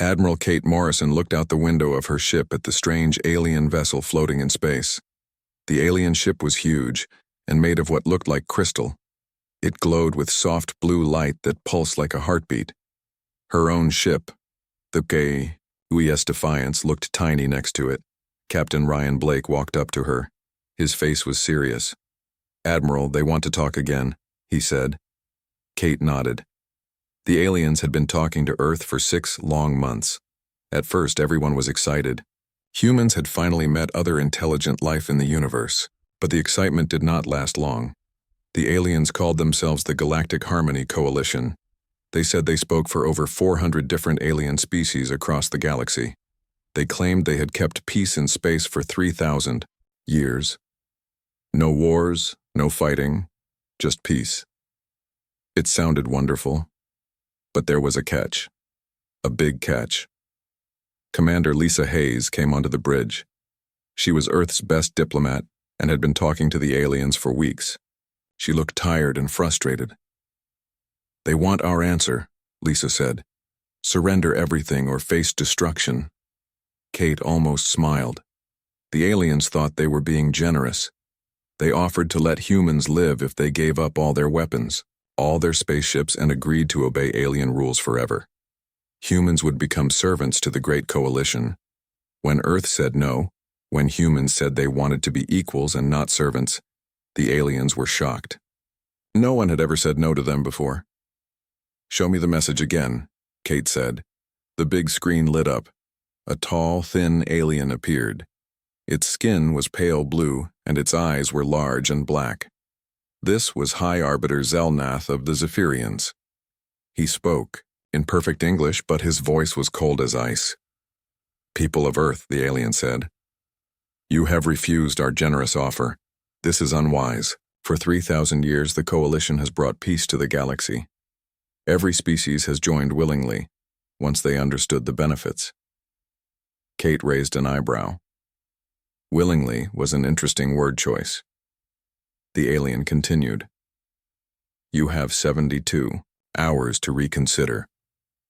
Admiral Kate Morrison looked out the window of her ship at the strange alien vessel floating in space. The alien ship was huge and made of what looked like crystal. It glowed with soft blue light that pulsed like a heartbeat. Her own ship, the HFY Defiance, looked tiny next to it. Captain Ryan Blake walked up to her. His face was serious. "Admiral, they want to talk again," he said. Kate nodded. The aliens had been talking to Earth for 6 long months. At first, everyone was excited. Humans had finally met other intelligent life in the universe, but the excitement did not last long. The aliens called themselves the Galactic Harmony Coalition. They said they spoke for over 400 different alien species across the galaxy. They claimed they had kept peace in space for 3,000 years. No wars, no fighting, just peace. It sounded wonderful. But there was a catch. A big catch. Commander Lisa Hayes came onto the bridge. She was Earth's best diplomat and had been talking to the aliens for weeks. She looked tired and frustrated. "They want our answer," Lisa said. "Surrender everything or face destruction." Kate almost smiled. The aliens thought they were being generous. They offered to let humans live if they gave up all their weapons, all their spaceships, and agreed to obey alien rules forever. Humans would become servants to the Great Coalition. When Earth said no, when humans said they wanted to be equals and not servants, the aliens were shocked. No one had ever said no to them before. "Show me the message again," Kate said. The big screen lit up. A tall, thin alien appeared. Its skin was pale blue, and its eyes were large and black. This was High Arbiter Zelnath of the Zephyrians. He spoke, in perfect English, but his voice was cold as ice. "People of Earth," the alien said, "you have refused our generous offer. This is unwise. For 3,000 years, the Coalition has brought peace to the galaxy. Every species has joined willingly, once they understood the benefits." Kate raised an eyebrow. Willingly was an interesting word choice. The alien continued. "You have 72 hours to reconsider.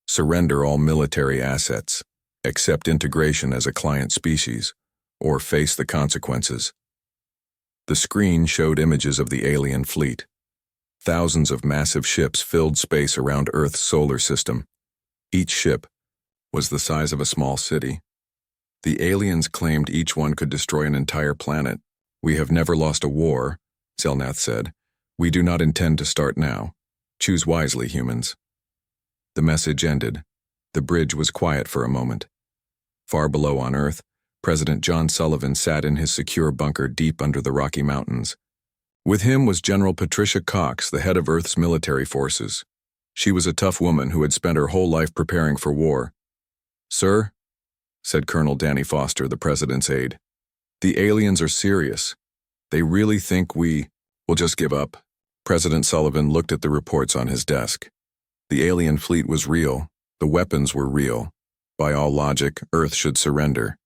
Surrender all military assets, accept integration as a client species, or face the consequences." The screen showed images of the alien fleet. Thousands of massive ships filled space around Earth's solar system. Each ship was the size of a small city. The aliens claimed each one could destroy an entire planet. "We have never lost a war," Zelnath said. "We do not intend to start now. Choose wisely, humans." The message ended. The bridge was quiet for a moment. Far below on Earth, President John Sullivan sat in his secure bunker deep under the Rocky Mountains. With him was General Patricia Cox, the head of Earth's military forces. She was a tough woman who had spent her whole life preparing for war. "Sir," said Colonel Danny Foster, the president's aide, "the aliens are serious. They really think we will just give up." President Sullivan looked at the reports on his desk. The alien fleet was real. The weapons were real. By all logic, Earth should surrender.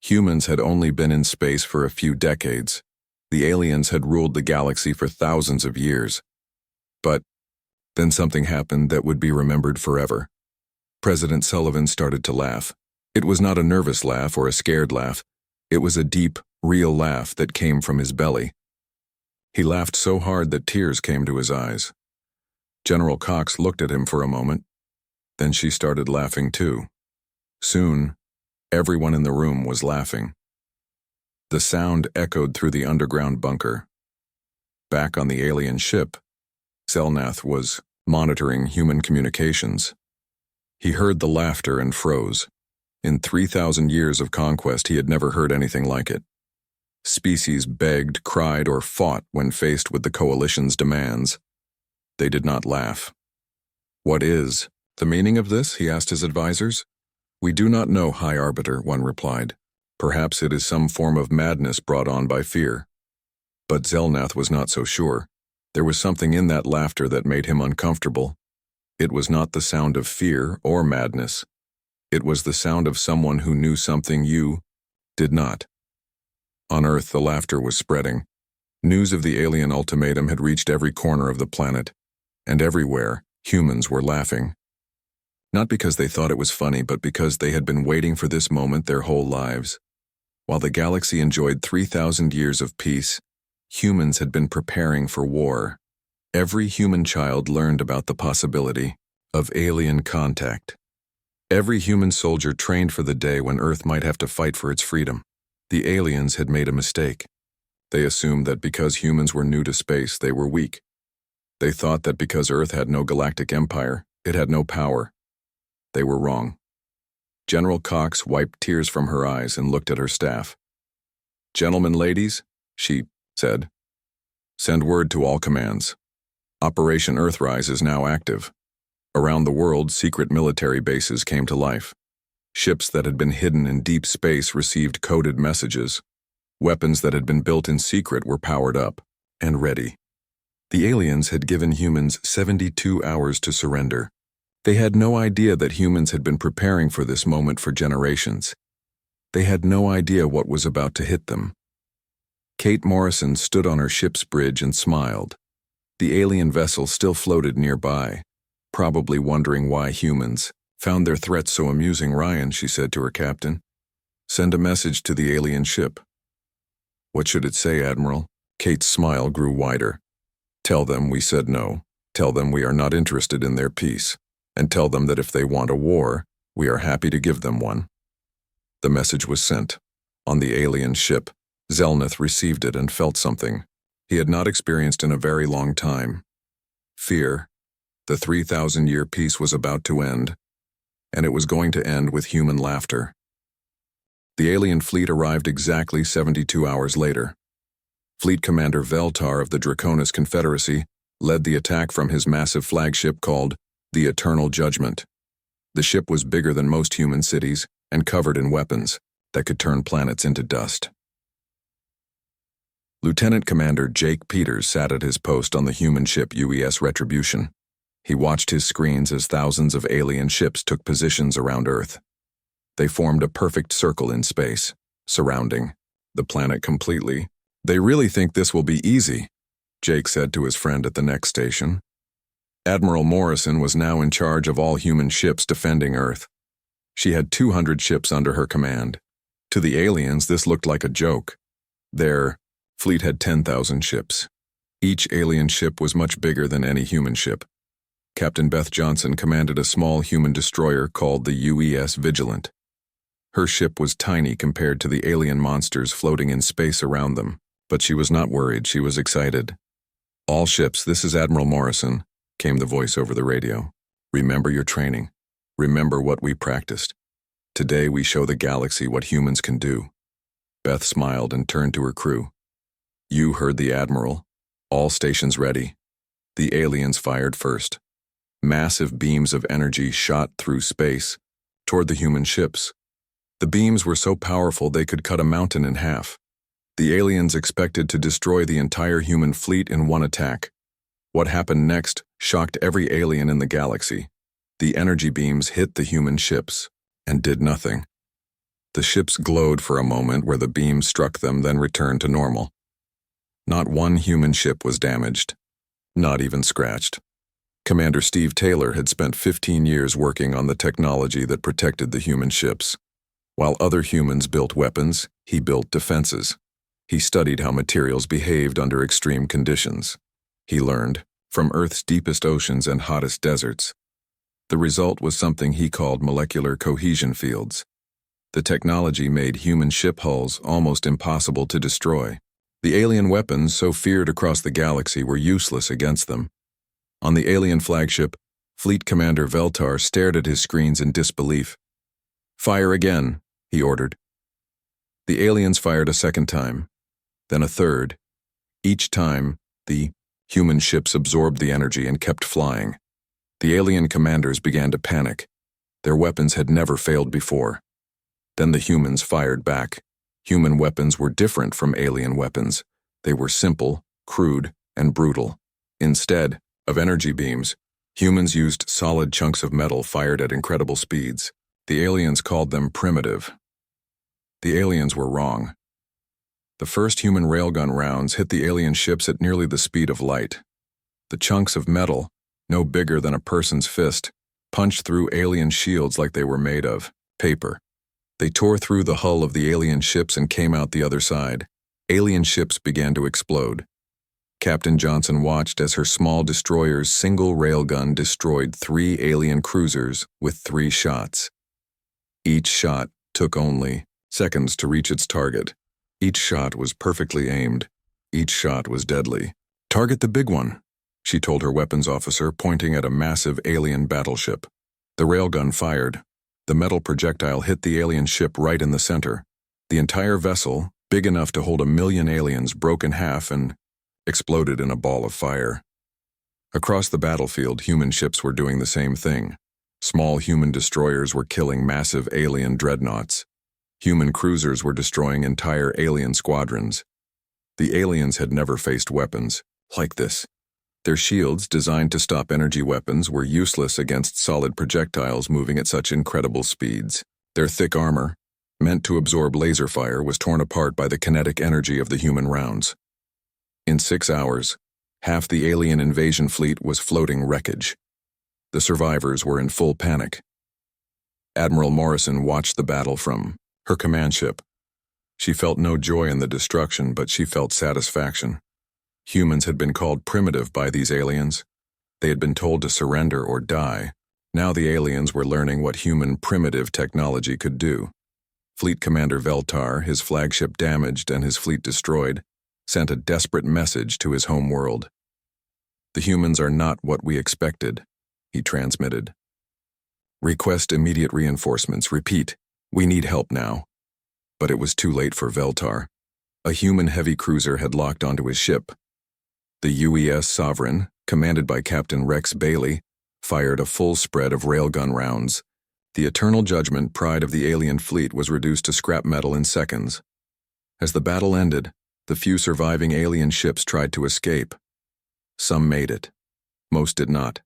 Humans had only been in space for a few decades. The aliens had ruled the galaxy for thousands of years. But then something happened that would be remembered forever. President Sullivan started to laugh. It was not a nervous laugh or a scared laugh. It was a deep, real laugh that came from his belly. He laughed so hard that tears came to his eyes. General Cox looked at him for a moment. Then she started laughing too. Soon, everyone in the room was laughing. The sound echoed through the underground bunker. Back on the alien ship, Zelnath was monitoring human communications. He heard the laughter and froze. In 3,000 years of conquest, he had never heard anything like it. Species begged, cried, or fought when faced with the Coalition's demands. They did not laugh. "What is the meaning of this?" he asked his advisors. "We do not know, High Arbiter," one replied. "Perhaps it is some form of madness brought on by fear." But Zelnath was not so sure. There was something in that laughter that made him uncomfortable. It was not the sound of fear or madness. It was the sound of someone who knew something you did not. On Earth, the laughter was spreading. News of the alien ultimatum had reached every corner of the planet, and everywhere, humans were laughing. Not because they thought it was funny, but because they had been waiting for this moment their whole lives. While the galaxy enjoyed 3,000 years of peace, humans had been preparing for war. Every human child learned about the possibility of alien contact. Every human soldier trained for the day when Earth might have to fight for its freedom. The aliens had made a mistake. They assumed that because humans were new to space, they were weak. They thought that because Earth had no galactic empire, it had no power. They were wrong. General Cox wiped tears from her eyes and looked at her staff. "Gentlemen, ladies," she said, "send word to all commands. Operation Earthrise is now active." Around the world, secret military bases came to life. Ships that had been hidden in deep space received coded messages. Weapons that had been built in secret were powered up and ready. The aliens had given humans 72 hours to surrender. They had no idea that humans had been preparing for this moment for generations. They had no idea what was about to hit them. Kate Morrison stood on her ship's bridge and smiled. The alien vessel still floated nearby, probably wondering why humans found their threat so amusing. "Ryan," she said to her captain, "send a message to the alien ship." "What should it say, Admiral?" Kate's smile grew wider. "Tell them we said no. Tell them we are not interested in their peace. And tell them that if they want a war, we are happy to give them one." The message was sent. On the alien ship, Zelneth received it and felt something he had not experienced in a very long time. Fear. The 3,000-year peace was about to end, and it was going to end with human laughter. The alien fleet arrived exactly 72 hours later. Fleet Commander Veltar of the Draconis Confederacy led the attack from his massive flagship called the Eternal Judgment. The ship was bigger than most human cities and covered in weapons that could turn planets into dust. Lieutenant Commander Jake Peters sat at his post on the human ship UES Retribution. He watched his screens as thousands of alien ships took positions around Earth. They formed a perfect circle in space, surrounding the planet completely. "They really think this will be easy," Jake said to his friend at the next station. Admiral Morrison was now in charge of all human ships defending Earth. She had 200 ships under her command. To the aliens, this looked like a joke. Their fleet had 10,000 ships. Each alien ship was much bigger than any human ship. Captain Beth Johnson commanded a small human destroyer called the UES Vigilant. Her ship was tiny compared to the alien monsters floating in space around them, but she was not worried, she was excited. "All ships, this is Admiral Morrison," came the voice over the radio. "Remember your training. Remember what we practiced. Today we show the galaxy what humans can do." Beth smiled and turned to her crew. "You heard the Admiral. All stations ready." The aliens fired first. Massive beams of energy shot through space toward the human ships. The beams were so powerful they could cut a mountain in half. The aliens expected to destroy the entire human fleet in one attack. What happened next shocked every alien in the galaxy. The energy beams hit the human ships and did nothing. The ships glowed for a moment where the beams struck them, then returned to normal. Not one human ship was damaged, not even scratched. Commander Steve Taylor had spent 15 years working on the technology that protected the human ships. While other humans built weapons, he built defenses. He studied how materials behaved under extreme conditions. He learned from Earth's deepest oceans and hottest deserts. The result was something he called molecular cohesion fields. The technology made human ship hulls almost impossible to destroy. The alien weapons so feared across the galaxy were useless against them. On the alien flagship, Fleet Commander Veltar stared at his screens in disbelief. "Fire again," he ordered. The aliens fired a second time, then a third. Each time, the human ships absorbed the energy and kept flying. The alien commanders began to panic. Their weapons had never failed before. Then the humans fired back. Human weapons were different from alien weapons. They were simple, crude, and brutal. Instead of energy beams, humans used solid chunks of metal fired at incredible speeds. The aliens called them primitive. The aliens were wrong. The first human railgun rounds hit the alien ships at nearly the speed of light. The chunks of metal, no bigger than a person's fist, punched through alien shields like they were made of paper. They tore through the hull of the alien ships and came out the other side. Alien ships began to explode. Captain Johnson watched as her small destroyer's single railgun destroyed 3 alien cruisers with 3 shots. Each shot took only seconds to reach its target. Each shot was perfectly aimed. Each shot was deadly. "Target the big one," she told her weapons officer, pointing at a massive alien battleship. The railgun fired. The metal projectile hit the alien ship right in the center. The entire vessel, big enough to hold 1,000,000 aliens, broke in half and exploded in a ball of fire. Across the battlefield, human ships were doing the same thing. Small human destroyers were killing massive alien dreadnoughts. Human cruisers were destroying entire alien squadrons. The aliens had never faced weapons like this. Their shields, designed to stop energy weapons, were useless against solid projectiles moving at such incredible speeds. Their thick armor, meant to absorb laser fire, was torn apart by the kinetic energy of the human rounds. In 6 hours, half the alien invasion fleet was floating wreckage. The survivors were in full panic. Admiral Morrison watched the battle from her command ship. She felt no joy in the destruction, but she felt satisfaction. Humans had been called primitive by these aliens. They had been told to surrender or die. Now the aliens were learning what human primitive technology could do. Fleet Commander Veltar, his flagship damaged and his fleet destroyed, sent a desperate message to his home world. "The humans are not what we expected," he transmitted. "Request immediate reinforcements. Repeat, we need help now." But it was too late for Veltar. A human heavy cruiser had locked onto his ship. The UES Sovereign, commanded by Captain Rex Bailey, fired a full spread of railgun rounds. The eternal judgment pride of the alien fleet was reduced to scrap metal in seconds. As the battle ended, the few surviving alien ships tried to escape. Some made it. Most did not.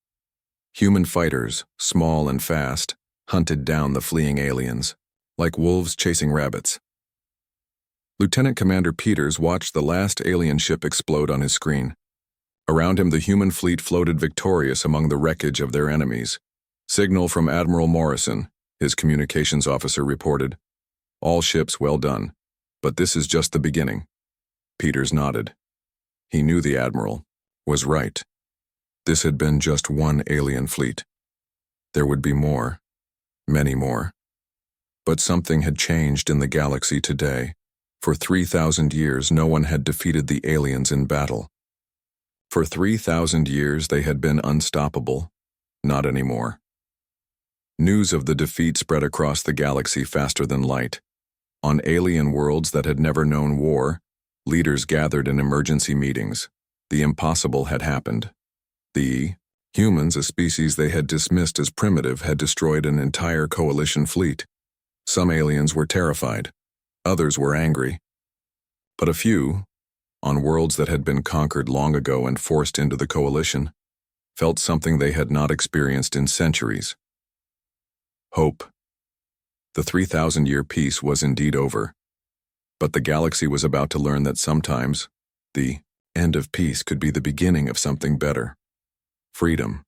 Human fighters, small and fast, hunted down the fleeing aliens, like wolves chasing rabbits. Lieutenant Commander Peters watched the last alien ship explode on his screen. Around him, the human fleet floated victorious among the wreckage of their enemies. "Signal from Admiral Morrison," his communications officer reported. "All ships well done, but this is just the beginning." Peters nodded. He knew the Admiral was right. This had been just one alien fleet. There would be more, many more. But something had changed in the galaxy today. For 3,000 years, no one had defeated the aliens in battle. For 3,000 years, they had been unstoppable. Not anymore. News of the defeat spread across the galaxy faster than light. On alien worlds that had never known war, leaders gathered in emergency meetings. The impossible had happened. The humans, a species they had dismissed as primitive, had destroyed an entire coalition fleet. Some aliens were terrified. Others were angry. But a few, on worlds that had been conquered long ago and forced into the coalition, felt something they had not experienced in centuries. Hope. The 3,000-year peace was indeed over. But the galaxy was about to learn that sometimes the end of peace could be the beginning of something better. Freedom.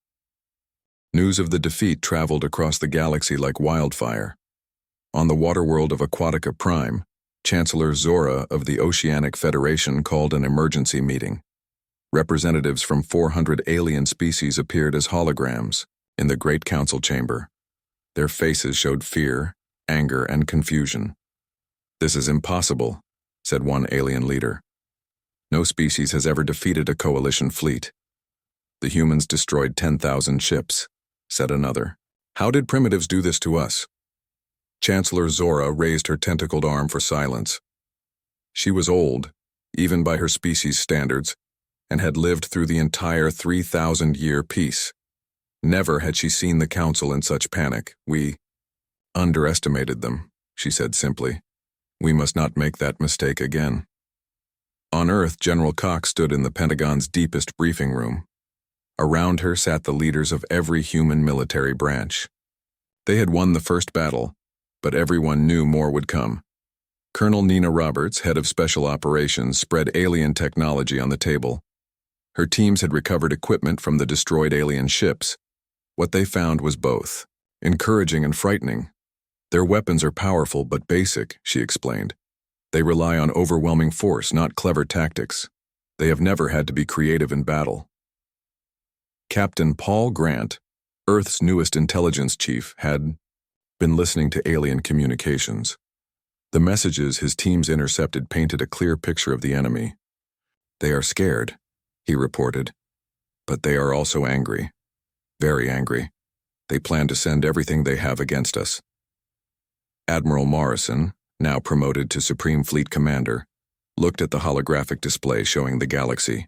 News of the defeat traveled across the galaxy like wildfire. On the waterworld of Aquatica Prime, Chancellor Zora of the Oceanic Federation called an emergency meeting. Representatives from 400 alien species appeared as holograms in the Great Council chamber. Their faces showed fear, anger, and confusion. "This is impossible," said one alien leader. "No species has ever defeated a coalition fleet." "The humans destroyed 10,000 ships," said another. "How did primitives do this to us?" Chancellor Zora raised her tentacled arm for silence. She was old, even by her species' standards, and had lived through the entire 3,000-year peace. Never had she seen the Council in such panic. "We underestimated them," she said simply. "We must not make that mistake again." On Earth, General Cox stood in the Pentagon's deepest briefing room. Around her sat the leaders of every human military branch. They had won the first battle, but everyone knew more would come. Colonel Nina Roberts, head of Special Operations, spread alien technology on the table. Her teams had recovered equipment from the destroyed alien ships, What they found was both encouraging and frightening. Their weapons are powerful but basic, she explained. They rely on overwhelming force, not clever tactics. They have never had to be creative in battle. Captain Paul Grant, Earth's newest intelligence chief, had been listening to alien communications. The messages his teams intercepted painted a clear picture of the enemy. They are scared, he reported, but they are also angry. Very angry. They plan to send everything they have against us. Admiral Morrison, now promoted to Supreme Fleet Commander, looked at the holographic display showing the galaxy.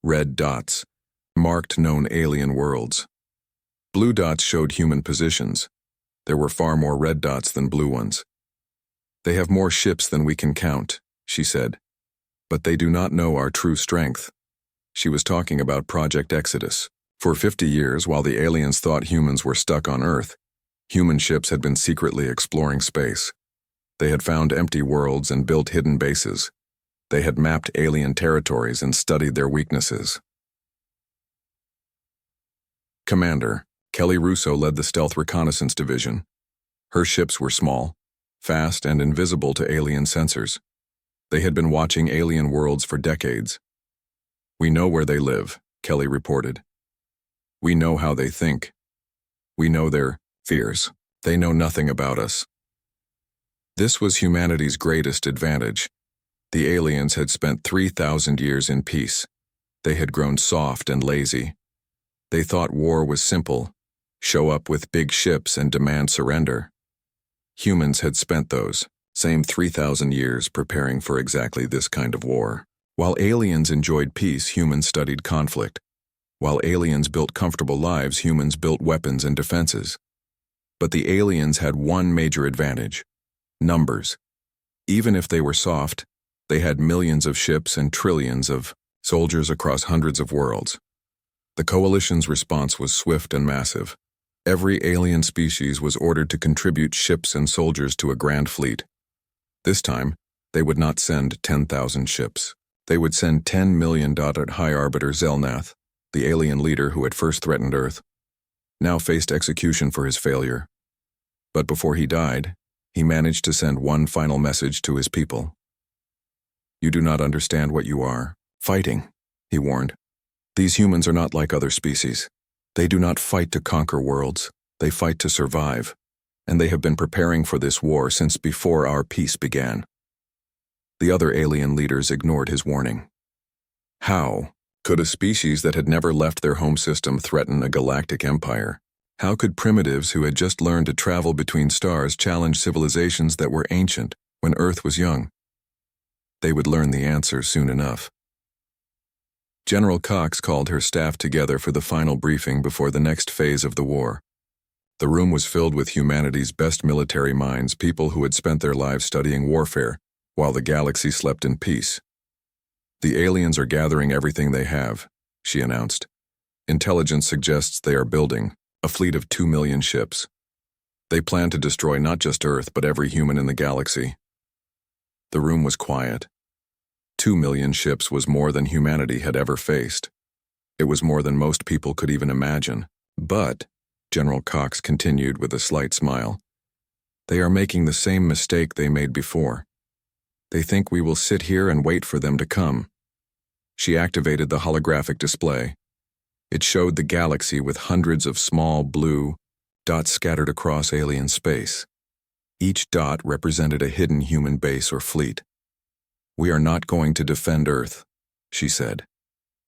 Red dots marked known alien worlds. Blue dots showed human positions. There were far more red dots than blue ones. They have more ships than we can count, she said. But they do not know our true strength. She was talking about Project Exodus. For 50 years, while the aliens thought humans were stuck on Earth, human ships had been secretly exploring space. They had found empty worlds and built hidden bases. They had mapped alien territories and studied their weaknesses. Commander Kelly Russo led the Stealth Reconnaissance Division. Her ships were small, fast, and invisible to alien sensors. They had been watching alien worlds for decades. We know where they live, Kelly reported. We know how they think. We know their fears. They know nothing about us. This was humanity's greatest advantage. The aliens had spent 3,000 years in peace. They had grown soft and lazy. They thought war was simple: show up with big ships and demand surrender. Humans had spent those same 3,000 years preparing for exactly this kind of war. While aliens enjoyed peace, humans studied conflict. While aliens built comfortable lives, humans built weapons and defenses. But the aliens had one major advantage: numbers. Even if they were soft, they had millions of ships and trillions of soldiers across hundreds of worlds. The Coalition's response was swift and massive. Every alien species was ordered to contribute ships and soldiers to a grand fleet. This time, they would not send 10,000 ships. They would send 10 million. High Arbiter Zelnath, the alien leader who had first threatened Earth, now faced execution for his failure. But before he died, he managed to send one final message to his people. You do not understand what you are fighting, he warned. These humans are not like other species. They do not fight to conquer worlds. They fight to survive. And they have been preparing for this war since before our peace began. The other alien leaders ignored his warning. How could a species that had never left their home system threaten a galactic empire? How could primitives who had just learned to travel between stars challenge civilizations that were ancient when Earth was young? They would learn the answer soon enough. General Cox called her staff together for the final briefing before the next phase of the war. The room was filled with humanity's best military minds, people who had spent their lives studying warfare while the galaxy slept in peace. The aliens are gathering everything they have, she announced. Intelligence suggests they are building a fleet of 2 million ships. They plan to destroy not just Earth, but every human in the galaxy. The room was quiet. 2 million ships was more than humanity had ever faced. It was more than most people could even imagine. But, General Cox continued with a slight smile, they are making the same mistake they made before. They think we will sit here and wait for them to come. She activated the holographic display. It showed the galaxy with hundreds of small blue dots scattered across alien space. Each dot represented a hidden human base or fleet. We are not going to defend Earth, she said.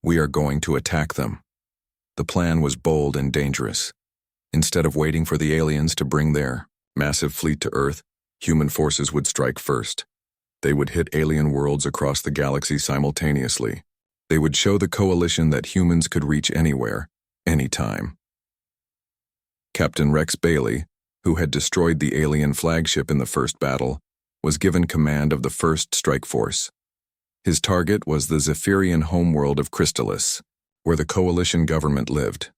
We are going to attack them. The plan was bold and dangerous. Instead of waiting for the aliens to bring their massive fleet to Earth, human forces would strike first. They would hit alien worlds across the galaxy simultaneously. They would show the Coalition that humans could reach anywhere, anytime. Captain Rex Bailey, who had destroyed the alien flagship in the first battle, was given command of the first strike force. His target was the Zephyrian homeworld of Crystallis, where the Coalition government lived.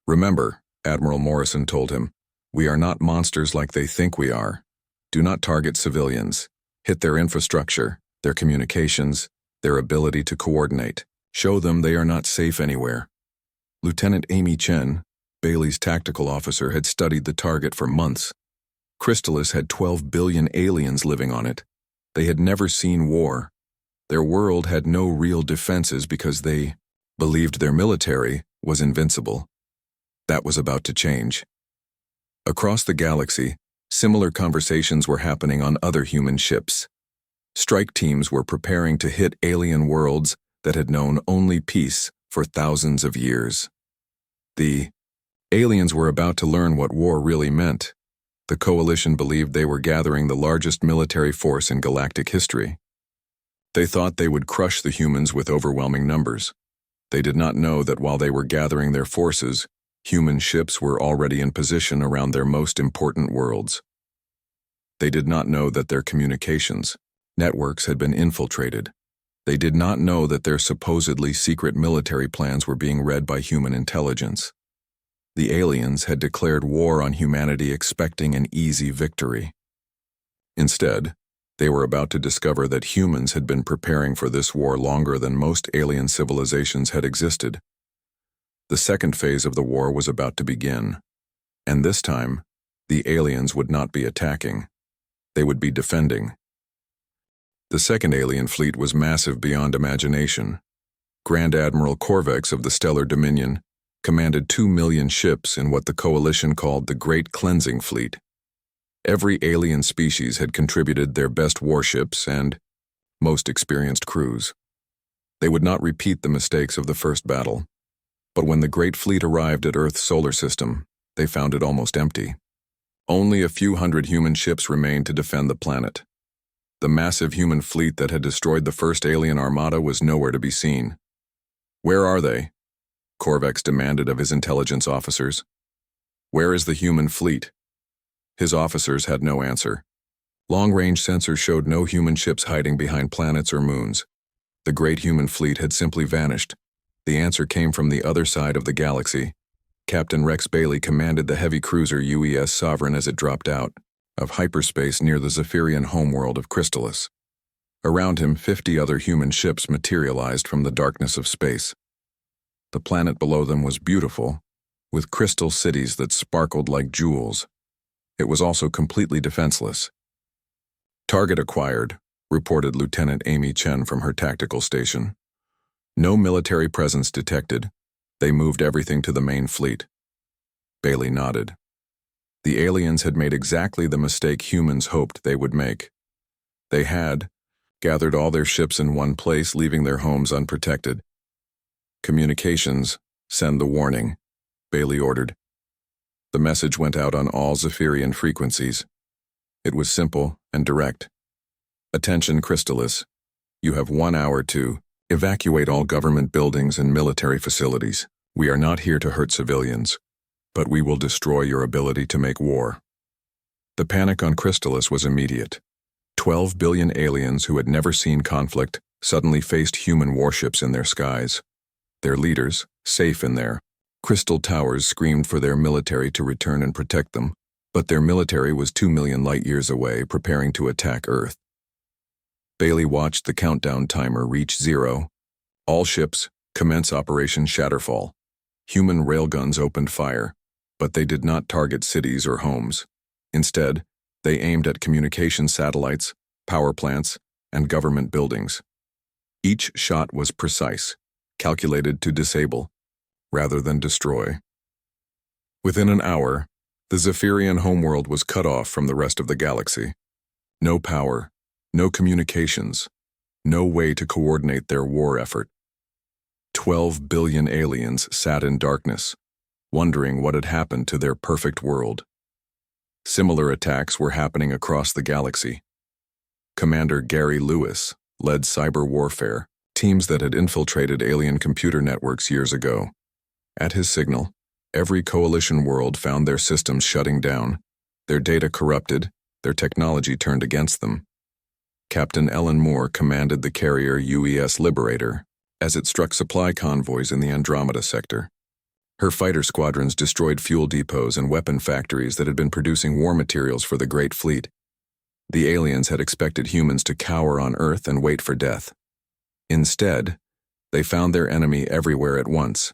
Remember, Admiral Morrison told him, we are not monsters like they think we are. Do not target civilians. Hit their infrastructure, their communications, their ability to coordinate. Show them they are not safe anywhere. Lieutenant Amy Chen, Bailey's tactical officer had studied the target for months. Crystalis had 12 billion aliens living on it. They had never seen war. Their world had no real defenses because they believed their military was invincible. That was about to change. Across the galaxy, similar conversations were happening on other human ships. Strike teams were preparing to hit alien worlds that had known only peace for thousands of years. The aliens were about to learn what war really meant. The coalition believed they were gathering the largest military force in galactic history. They thought they would crush the humans with overwhelming numbers. They did not know that while they were gathering their forces, human ships were already in position around their most important worlds. They did not know that their communications networks had been infiltrated. They did not know that their supposedly secret military plans were being read by human intelligence. The aliens had declared war on humanity expecting an easy victory. Instead, they were about to discover that humans had been preparing for this war longer than most alien civilizations had existed. The second phase of the war was about to begin, and this time, the aliens would not be attacking. They would be defending. The second alien fleet was massive beyond imagination. Grand Admiral Corvex of the Stellar Dominion commanded 2 million ships in what the Coalition called the Great Cleansing Fleet. Every alien species had contributed their best warships and most experienced crews. They would not repeat the mistakes of the first battle. But when the Great Fleet arrived at Earth's solar system, they found it almost empty. Only a few hundred human ships remained to defend the planet. The massive human fleet that had destroyed the first alien armada was nowhere to be seen. "Where are they?" Corvex demanded of his intelligence officers. "Where is the human fleet?" His officers had no answer. Long-range sensors showed no human ships hiding behind planets or moons. The great human fleet had simply vanished. The answer came from the other side of the galaxy. Captain Rex Bailey commanded the heavy cruiser UES Sovereign as it dropped out of hyperspace near the Zephyrian homeworld of Crystalis. Around him, 50 other human ships materialized from the darkness of space. The planet below them was beautiful, with crystal cities that sparkled like jewels. It was also completely defenseless. "Target acquired," reported Lieutenant Amy Chen from her tactical station. "No military presence detected. They moved everything to the main fleet." Bailey nodded. The aliens had made exactly the mistake humans hoped they would make. They had gathered all their ships in one place, leaving their homes unprotected. "Communications, send the warning," Bailey ordered. The message went out on all Zephyrian frequencies. It was simple and direct. "Attention, Crystalis. You have 1 hour to evacuate all government buildings and military facilities. We are not here to hurt civilians, but we will destroy your ability to make war." The panic on Crystalis was immediate. 12 billion aliens who had never seen conflict suddenly faced human warships in their skies. Their leaders, safe in their crystal towers, screamed for their military to return and protect them, but their military was 2 million light-years away, preparing to attack Earth. Bailey watched the countdown timer reach 0. "All ships, commence Operation Shatterfall." Human railguns opened fire, but they did not target cities or homes. Instead, they aimed at communication satellites, power plants, and government buildings. Each shot was precise, calculated to disable, rather than destroy. Within an hour, the Zephyrian homeworld was cut off from the rest of the galaxy. No power, no communications, no way to coordinate their war effort. 12 billion aliens sat in darkness, wondering what had happened to their perfect world. Similar attacks were happening across the galaxy. Commander Gary Lewis led cyber warfare, teams that had infiltrated alien computer networks years ago. At his signal, every coalition world found their systems shutting down, their data corrupted, their technology turned against them. Captain Ellen Moore commanded the carrier UES Liberator as it struck supply convoys in the Andromeda sector. Her fighter squadrons destroyed fuel depots and weapon factories that had been producing war materials for the Great Fleet. The aliens had expected humans to cower on Earth and wait for death. Instead, they found their enemy everywhere at once,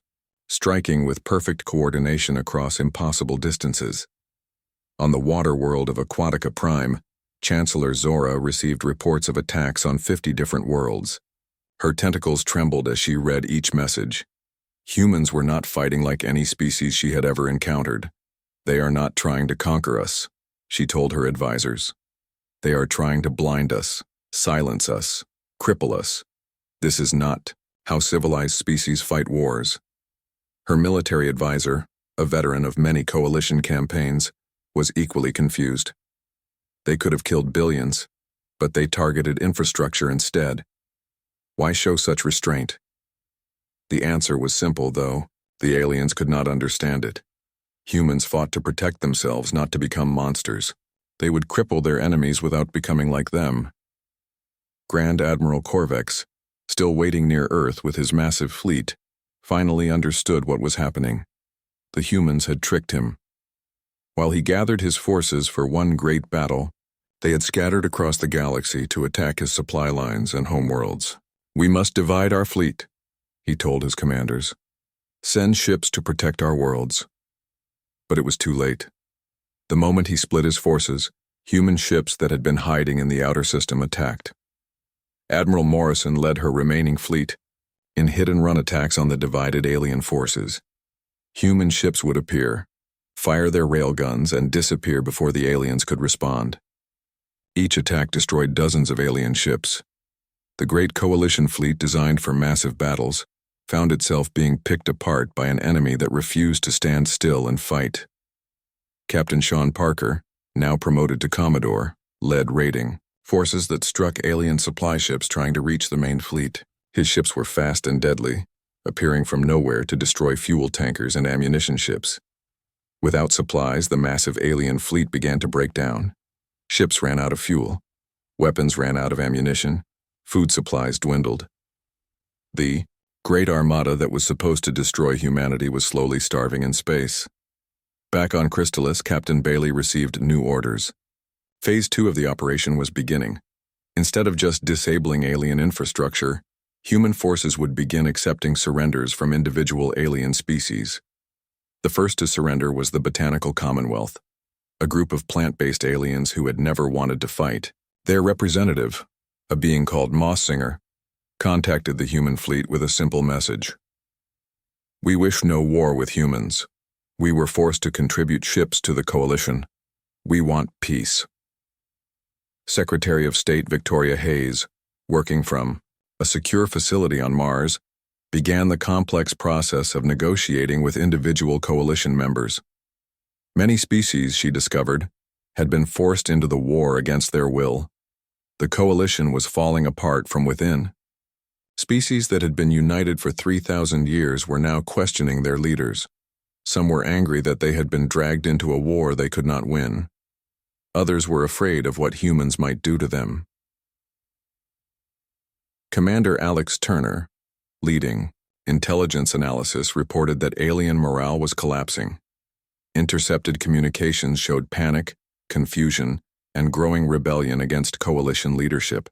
striking with perfect coordination across impossible distances. On the water world of Aquatica Prime, Chancellor Zora received reports of attacks on 50 different worlds. Her tentacles trembled as she read each message. Humans were not fighting like any species she had ever encountered. They are not trying to conquer us, she told her advisors. They are trying to blind us, silence us, cripple us. This is not how civilized species fight wars. Her military advisor, a veteran of many coalition campaigns, was equally confused. They could have killed billions, but they targeted infrastructure instead. Why show such restraint? The answer was simple, though. The aliens could not understand it. Humans fought to protect themselves, not to become monsters. They would cripple their enemies without becoming like them. Grand Admiral Corvex, still waiting near Earth with his massive fleet, finally understood what was happening. The humans had tricked him. While he gathered his forces for one great battle, they had scattered across the galaxy to attack his supply lines and homeworlds. "We must divide our fleet," he told his commanders. "Send ships to protect our worlds." But it was too late. The moment he split his forces, human ships that had been hiding in the outer system attacked. Admiral Morrison led her remaining fleet in hit-and-run attacks on the divided alien forces. Human ships would appear, fire their railguns, and disappear before the aliens could respond. Each attack destroyed dozens of alien ships. The Great Coalition fleet, designed for massive battles, found itself being picked apart by an enemy that refused to stand still and fight. Captain Sean Parker, now promoted to Commodore, led raiding forces that struck alien supply ships trying to reach the main fleet. His ships were fast and deadly, appearing from nowhere to destroy fuel tankers and ammunition ships. Without supplies, the massive alien fleet began to break down. Ships ran out of fuel, weapons ran out of ammunition, food supplies dwindled. The Great Armada that was supposed to destroy humanity was slowly starving in space. Back on Crystalis, Captain Bailey received new orders. Phase 2 of the operation was beginning. Instead of just disabling alien infrastructure, human forces would begin accepting surrenders from individual alien species. The first to surrender was the Botanical Commonwealth, a group of plant-based aliens who had never wanted to fight. Their representative, a being called Mossinger, contacted the human fleet with a simple message. "We wish no war with humans. We were forced to contribute ships to the coalition. We want peace." Secretary of State Victoria Hayes, working from a secure facility on Mars, began the complex process of negotiating with individual coalition members. Many species, she discovered, had been forced into the war against their will. The coalition was falling apart from within. Species that had been united for 3,000 years were now questioning their leaders. Some were angry that they had been dragged into a war they could not win. Others were afraid of what humans might do to them. Commander Alex Turner, leading intelligence analysis, reported that alien morale was collapsing. Intercepted communications showed panic, confusion, and growing rebellion against coalition leadership.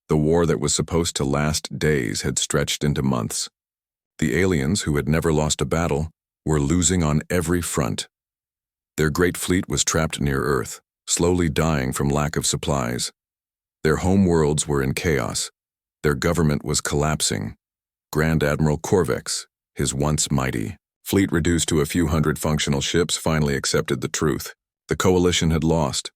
The war that was supposed to last days had stretched into months. The aliens, who had never lost a battle, were losing on every front. Their great fleet was trapped near Earth, slowly dying from lack of supplies. Their home worlds were in chaos. Their government was collapsing. Grand Admiral Corvex, his once mighty fleet reduced to a few hundred functional ships, finally accepted the truth. The coalition had lost.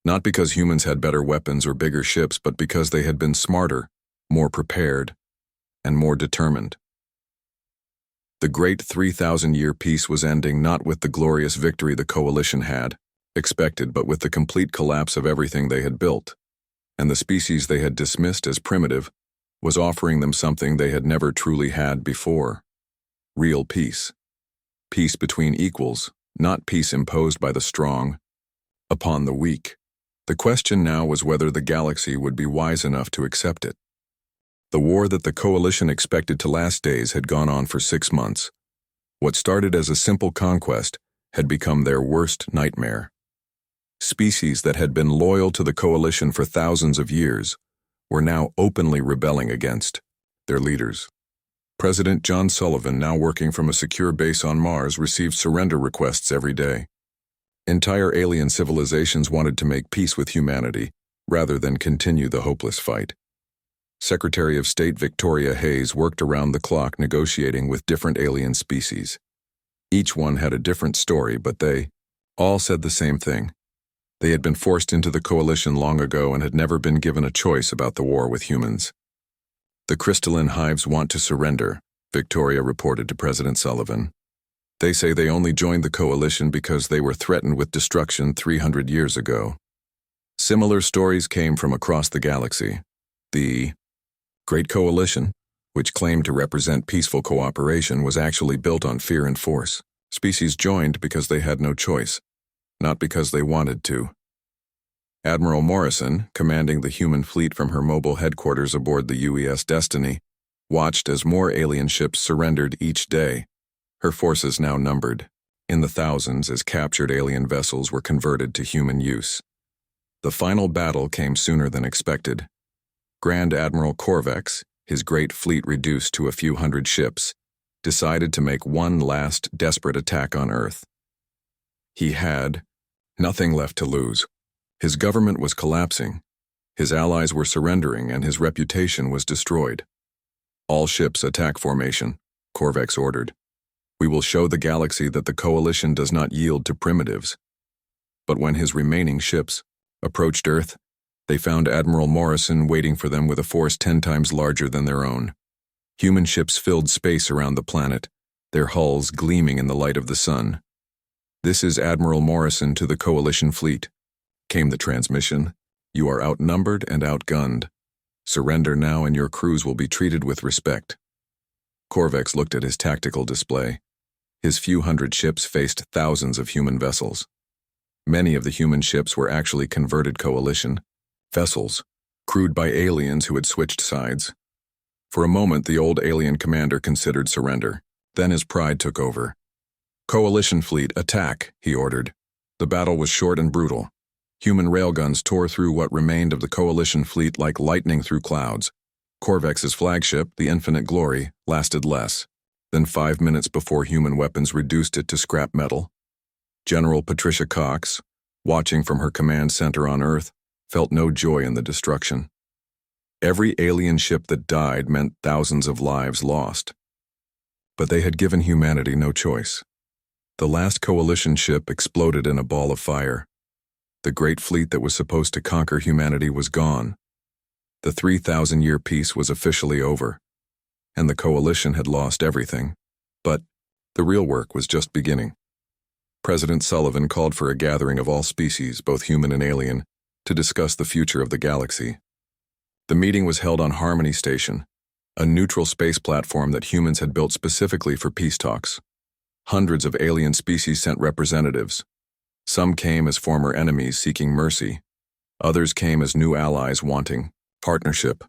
Not because humans had better weapons or bigger ships, but because they had been smarter, more prepared, and more determined. The great 3,000-year peace was ending, not with the glorious victory the coalition had expected, but with the complete collapse of everything they had built. And the species they had dismissed as primitive was offering them something they had never truly had before: real peace. Peace between equals, not peace imposed by the strong upon the weak. The question now was whether the galaxy would be wise enough to accept it. The war that the coalition expected to last days had gone on for 6 months. What started as a simple conquest had become their worst nightmare. Species that had been loyal to the coalition for thousands of years were now openly rebelling against their leaders. President John Sullivan, now working from a secure base on Mars, received surrender requests every day. Entire alien civilizations wanted to make peace with humanity, rather than continue the hopeless fight. Secretary of State Victoria Hayes worked around the clock negotiating with different alien species. Each one had a different story, but they all said the same thing. They had been forced into the coalition long ago and had never been given a choice about the war with humans. The crystalline hives want to surrender, Victoria reported to President Sullivan. They say they only joined the coalition because they were threatened with destruction 300 years ago. Similar stories came from across the galaxy. The Great Coalition, which claimed to represent peaceful cooperation, was actually built on fear and force. Species joined because they had no choice, not because they wanted to. Admiral Morrison, commanding the human fleet from her mobile headquarters aboard the UES Destiny, watched as more alien ships surrendered each day. Her forces now numbered in the thousands as captured alien vessels were converted to human use. The final battle came sooner than expected. Grand Admiral Corvex, his great fleet reduced to a few hundred ships, decided to make one last desperate attack on Earth. He had nothing left to lose. His government was collapsing, his allies were surrendering, and his reputation was destroyed. All ships attack formation, Corvex ordered. We will show the galaxy that the coalition does not yield to primitives. But when his remaining ships approached Earth, they found Admiral Morrison waiting for them with a force 10 times larger than their own. Human ships filled space around the planet, their hulls gleaming in the light of the sun. "This is Admiral Morrison to the coalition fleet," came the transmission. "You are outnumbered and outgunned. Surrender now and your crews will be treated with respect." Corvex looked at his tactical display. His few hundred ships faced thousands of human vessels. Many of the human ships were actually converted coalition vessels, crewed by aliens who had switched sides. For a moment, the old alien commander considered surrender. Then his pride took over. "Coalition fleet, attack," he ordered. The battle was short and brutal. Human railguns tore through what remained of the coalition fleet like lightning through clouds. Corvex's flagship, the Infinite Glory, lasted less than 5 minutes before human weapons reduced it to scrap metal. General Patricia Cox, watching from her command center on Earth, felt no joy in the destruction. Every alien ship that died meant thousands of lives lost. But they had given humanity no choice. The last coalition ship exploded in a ball of fire. The great fleet that was supposed to conquer humanity was gone. The 3,000-year peace was officially over, and the coalition had lost everything. But the real work was just beginning. President Sullivan called for a gathering of all species, both human and alien, to discuss the future of the galaxy. The meeting was held on Harmony Station, a neutral space platform that humans had built specifically for peace talks. Hundreds of alien species sent representatives. Some came as former enemies seeking mercy. Others came as new allies wanting partnership.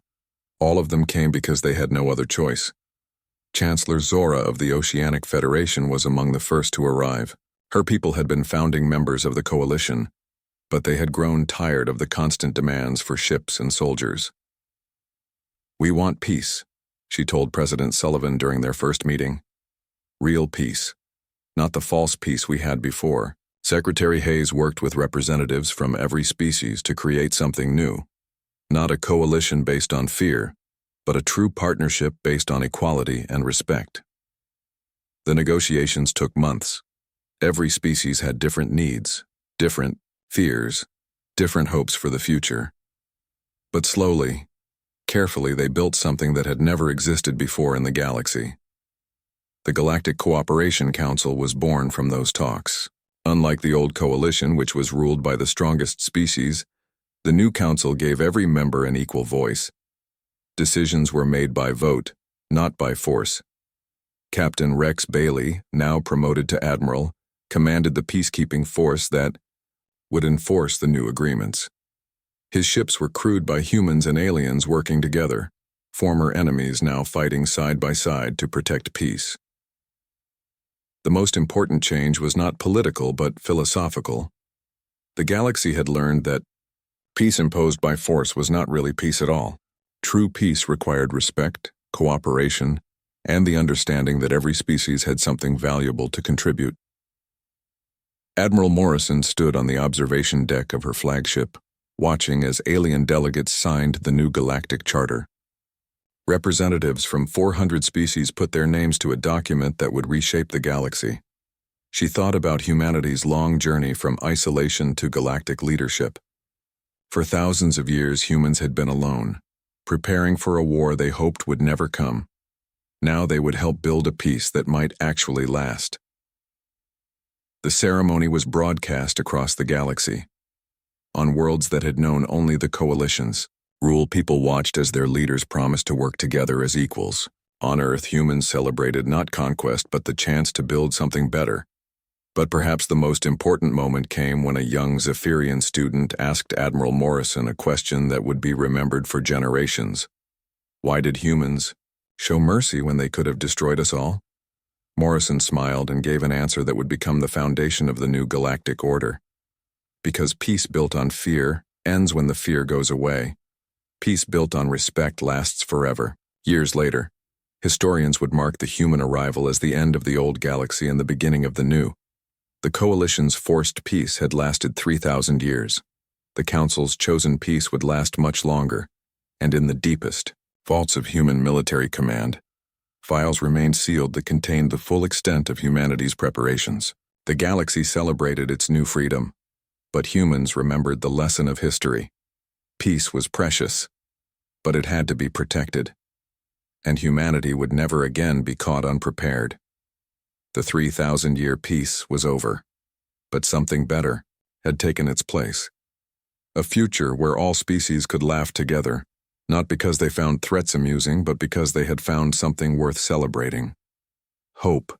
All of them came because they had no other choice. Chancellor Zora of the Oceanic Federation was among the first to arrive. Her people had been founding members of the coalition, but they had grown tired of the constant demands for ships and soldiers. "We want peace," she told President Sullivan during their first meeting. "Real peace, not the false peace we had before." Secretary Hayes worked with representatives from every species to create something new. Not a coalition based on fear, but a true partnership based on equality and respect. The negotiations took months. Every species had different needs, different fears, different hopes for the future. But slowly, carefully, they built something that had never existed before in the galaxy. The Galactic Cooperation Council was born from those talks. Unlike the old coalition, which was ruled by the strongest species, the new council gave every member an equal voice. Decisions were made by vote, not by force. Captain Rex Bailey, now promoted to admiral, commanded the peacekeeping force that would enforce the new agreements. His ships were crewed by humans and aliens working together, former enemies now fighting side by side to protect peace. The most important change was not political but philosophical. The galaxy had learned that peace imposed by force was not really peace at all. True peace required respect, cooperation, and the understanding that every species had something valuable to contribute. Admiral Morrison stood on the observation deck of her flagship, watching as alien delegates signed the new galactic charter. Representatives from 400 species put their names to a document that would reshape the galaxy. She thought about humanity's long journey from isolation to galactic leadership. For thousands of years, humans had been alone, preparing for a war they hoped would never come. Now they would help build a peace that might actually last. The ceremony was broadcast across the galaxy. On worlds that had known only the coalitions, rule people watched as their leaders promised to work together as equals. On Earth, humans celebrated not conquest but the chance to build something better. But perhaps the most important moment came when a young Zephyrian student asked Admiral Morrison a question that would be remembered for generations. Why did humans show mercy when they could have destroyed us all? Morrison smiled and gave an answer that would become the foundation of the new galactic order. Because peace built on fear ends when the fear goes away. Peace built on respect lasts forever. Years later, historians would mark the human arrival as the end of the old galaxy and the beginning of the new. The Coalition's forced peace had lasted 3,000 years. The Council's chosen peace would last much longer, and in the deepest vaults of human military command, files remained sealed that contained the full extent of humanity's preparations. The galaxy celebrated its new freedom, but humans remembered the lesson of history. Peace was precious, but it had to be protected, and humanity would never again be caught unprepared. The 3,000-year peace was over, but something better had taken its place. A future where all species could laugh together, not because they found threats amusing, but because they had found something worth celebrating. Hope.